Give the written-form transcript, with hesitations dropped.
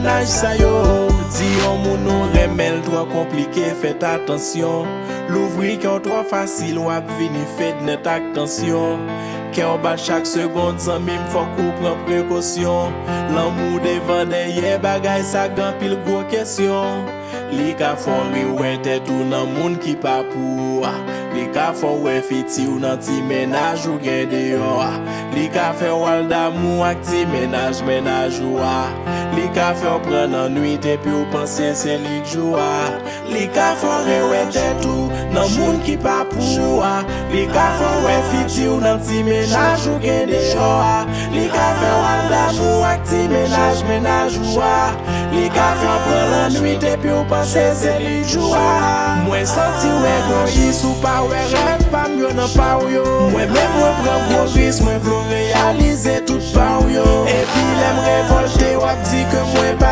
Nage sa yo, di yon moun nou remel trop compliqué, faites attention. L'ouvrir qu'on trop facile, wap vini fait net attention. Qu'on bat chaque seconde, sans mime faut qu'on prend précaution. L'amour devant derrière bagay sa gan pile gros question. Li ka fon riwen tête ou nan moun ki pa pou. Li ka fon wè fiti ou nan ti menaj ou gen dehors. Li ka fè wal d'amour ak ti menaj ou. Li ka fè ou pren nan nuit et puis ou pense c'est li joua. Li ka fon riwen tête ou nan moun ki pa pou. Li ka fon wè fiti ou nan ti menaj ou gen dehors. Li ka fè wal d'amour ak ti menaj ou. Li ka fè ou pren nan nuit et puis ou pense c'est li joua. Mwen senti ou égoïste ou pa ou rêve pa myo nan pa ou yo. Mwen même mwen pren gros risque, mwen vlo réaliser tout pa ou yo. Et puis l'aime révolter ou ap di que mwen pa